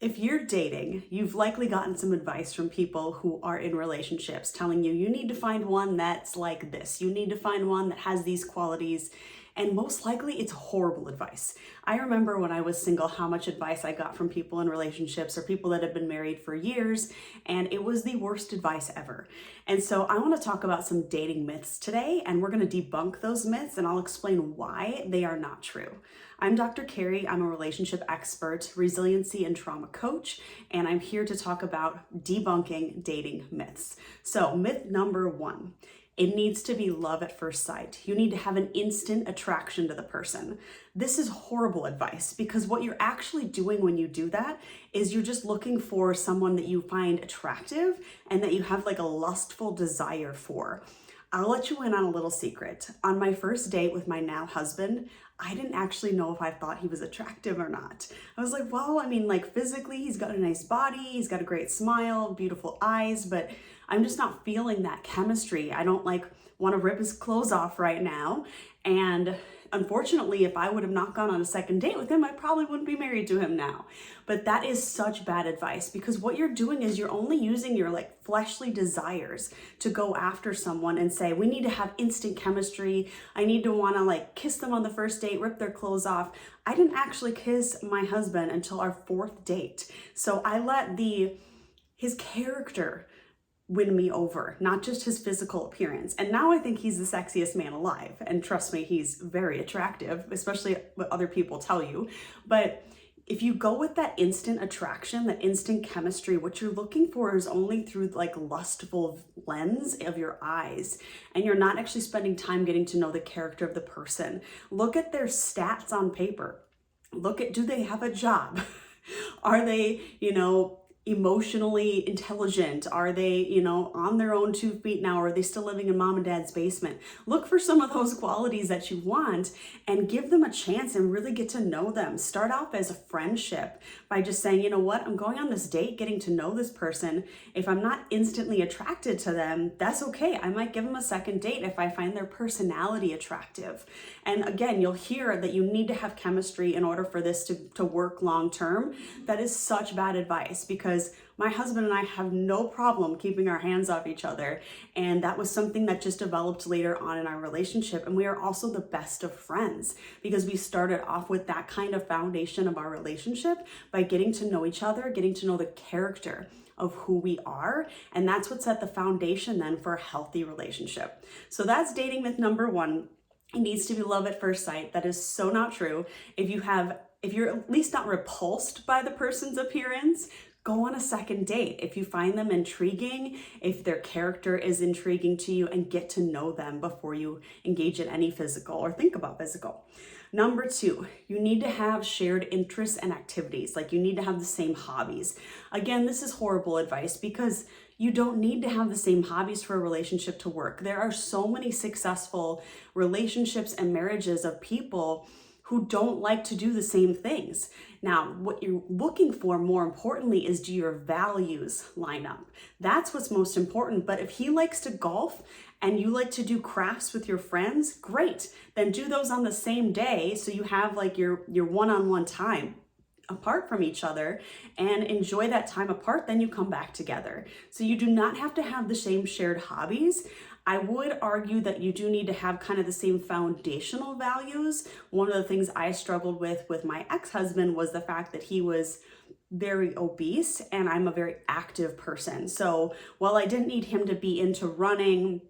If you're dating, you've likely gotten some advice from people who are in relationships telling you need to find one that's like this. You need to find one that has these qualities. And most likely it's horrible advice. I remember when I was single how much advice I got from people in relationships or people that have been married for years, and it was the worst advice ever. And so I want to talk about some dating myths today, and we're going to debunk those myths and I'll explain why they are not true. I'm Dr. Carrie. I'm a relationship expert, resiliency and trauma coach, and I'm here to talk about debunking dating myths. So myth number one. It needs to be love at first sight. You need to have an instant attraction to the person. This is horrible advice because what you're actually doing when you do that is you're just looking for someone that you find attractive and that you have like a lustful desire for. I'll let you in on a little secret. On my first date with my now husband, I didn't actually know if I thought he was attractive or not. I was like, well, like physically, he's got a nice body, he's got a great smile, beautiful eyes, but I'm just not feeling that chemistry. I don't want to rip his clothes off right now. And unfortunately, if I would have not gone on a second date with him, I probably wouldn't be married to him now. But that is such bad advice because what you're doing is you're only using your fleshly desires to go after someone and say, we need to have instant chemistry. I need to want to kiss them on the first date, rip their clothes off. I didn't actually kiss my husband until our fourth date. So I let his character win me over, not just his physical appearance. And now I think he's the sexiest man alive. And trust me, he's very attractive, especially what other people tell you. But if you go with that instant attraction, that instant chemistry, what you're looking for is only through lustful lens of your eyes. And you're not actually spending time getting to know the character of the person. Look at their stats on paper. Do they have a job? Are they, emotionally intelligent? Are they, on their own 2 feet now? Or are they still living in mom and dad's basement? Look for some of those qualities that you want and give them a chance and really get to know them. Start off as a friendship by just saying, you know what, I'm going on this date, getting to know this person. If I'm not instantly attracted to them, that's okay. I might give them a second date if I find their personality attractive. And again, you'll hear that you need to have chemistry in order for this to work long term. That is such bad advice because my husband and I have no problem keeping our hands off each other. And that was something that just developed later on in our relationship. And we are also the best of friends because we started off with that kind of foundation of our relationship by getting to know each other, getting to know the character of who we are. And that's what set the foundation then for a healthy relationship. So that's dating myth number one. It needs to be love at first sight. That is so not true. If you're at least not repulsed by the person's appearance, go on a second date. If you find them intriguing, if their character is intriguing to you, and get to know them before you engage in any physical or think about physical. Number two, you need to have shared interests and activities. You need to have the same hobbies. Again, this is horrible advice because you don't need to have the same hobbies for a relationship to work. There are so many successful relationships and marriages of people who don't like to do the same things. Now, what you're looking for more importantly is, do your values line up? That's what's most important. But if he likes to golf and you like to do crafts with your friends, great. Then do those on the same day so you have your one-on-one time apart from each other and enjoy that time apart. Then you come back together. So you do not have to have the same shared hobbies. I would argue that you do need to have kind of the same foundational values. One of the things I struggled with my ex-husband was the fact that he was very obese and I'm a very active person. So while I didn't need him to be into running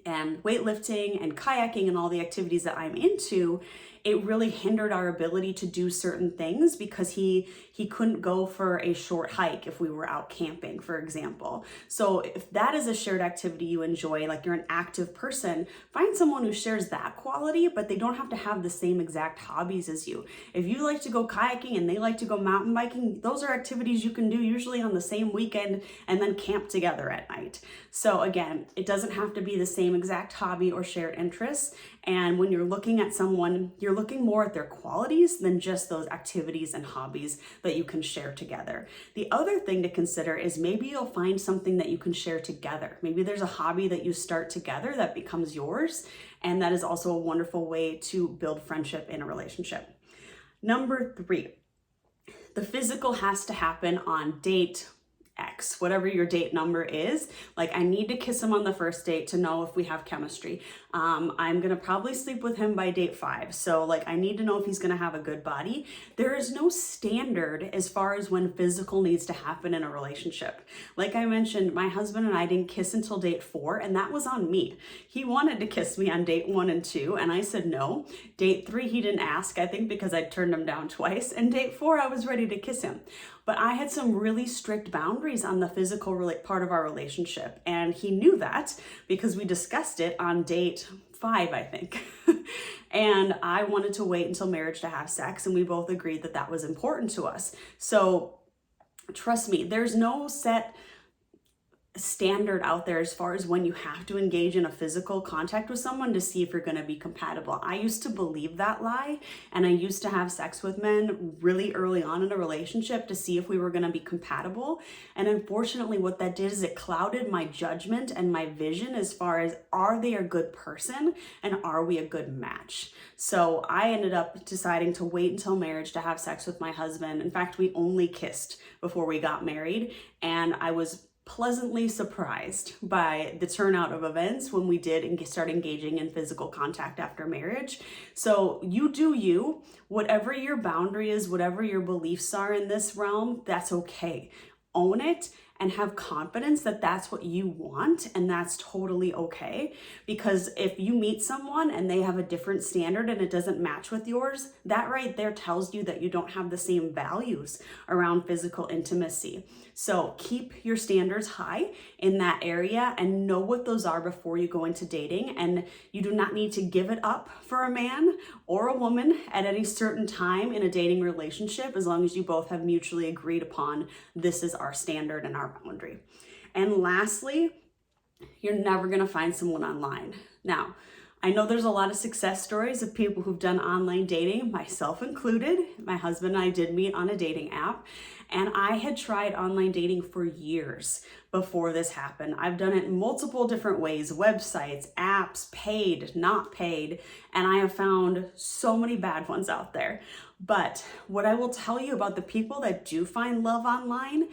and weightlifting and kayaking and all the activities that I'm into, it really hindered our ability to do certain things because he couldn't go for a short hike if we were out camping, for example. So if that is a shared activity you enjoy, you're an active person, find someone who shares that quality, but they don't have to have the same exact hobbies as you. If you like to go kayaking and they like to go mountain biking, those are activities you can do usually on the same weekend and then camp together at night. So again, it doesn't have to be the same exact hobby or shared interests. And when you're looking at someone, you're looking more at their qualities than just those activities and hobbies that you can share together. The other thing to consider is maybe you'll find something that you can share together. Maybe there's a hobby that you start together that becomes yours. And that is also a wonderful way to build friendship in a relationship. Number three, The physical has to happen on date X, whatever your date number is. Like, I need to kiss him on the first date to know if we have chemistry. I'm gonna probably sleep with him by date 5. So like, I need to know if he's gonna have a good body. There is no standard as far as when physical needs to happen in a relationship. Like I mentioned, my husband and I didn't kiss until date 4, and that was on me. He wanted to kiss me on date 1 and 2, and I said no. Date 3, he didn't ask, I think because I turned him down twice. And date 4, I was ready to kiss him. But I had some really strict boundaries on the physical part of our relationship. And he knew that because we discussed it on date 5, I think. And I wanted to wait until marriage to have sex. And we both agreed that that was important to us. So trust me, there's no set standard out there as far as when you have to engage in a physical contact with someone to see if you're going to be compatible. I used to believe that lie, and I used to have sex with men really early on in a relationship to see if we were going to be compatible. And unfortunately, what that did is it clouded my judgment and my vision as far as, are they a good person and are we a good match? So I ended up deciding to wait until marriage to have sex with my husband. In fact, we only kissed before we got married, and I was pleasantly surprised by the turnout of events when we did and start engaging in physical contact after marriage. So you do you, whatever your boundary is, whatever your beliefs are in this realm, that's okay. Own it and have confidence that that's what you want, and that's totally okay. Because if you meet someone and they have a different standard and it doesn't match with yours, that right there tells you that you don't have the same values around physical intimacy. So keep your standards high in that area and know what those are before you go into dating. And you do not need to give it up for a man or a woman at any certain time in a dating relationship, as long as you both have mutually agreed upon this is our standard and our boundary. And lastly, you're never going to find someone online. Now, I know there's a lot of success stories of people who've done online dating, myself included. My husband and I did meet on a dating app, and I had tried online dating for years before this happened. I've done it in multiple different ways, websites, apps, paid, not paid, and I have found so many bad ones out there. But what I will tell you about the people that do find love online,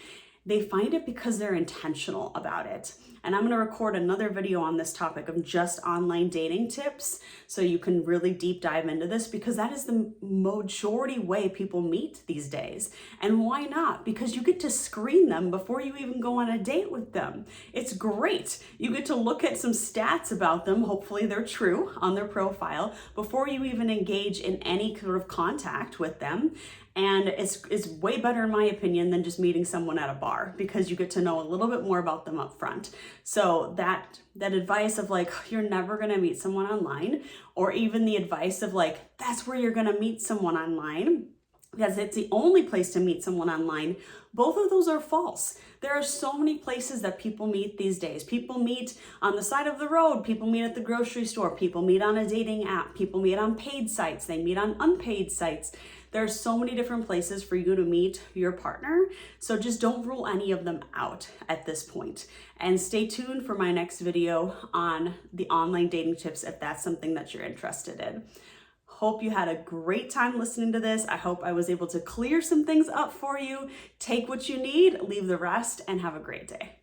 they find it because they're intentional about it. And I'm gonna record another video on this topic of just online dating tips so you can really deep dive into this, because that is the majority way people meet these days. And why not? Because you get to screen them before you even go on a date with them. It's great. You get to look at some stats about them, hopefully they're true, on their profile before you even engage in any sort of contact with them. And it's way better, in my opinion, than just meeting someone at a bar, because you get to know a little bit more about them up front. So that advice of like, you're never gonna meet someone online, or even the advice of like, that's where you're gonna meet someone online, because it's the only place to meet someone online, both of those are false. There are so many places that people meet these days. People meet on the side of the road, people meet at the grocery store, people meet on a dating app, people meet on paid sites, they meet on unpaid sites. There are so many different places for you to meet your partner. So just don't rule any of them out at this point. And stay tuned for my next video on the online dating tips if that's something that you're interested in. Hope you had a great time listening to this. I hope I was able to clear some things up for you. Take what you need, leave the rest, and have a great day.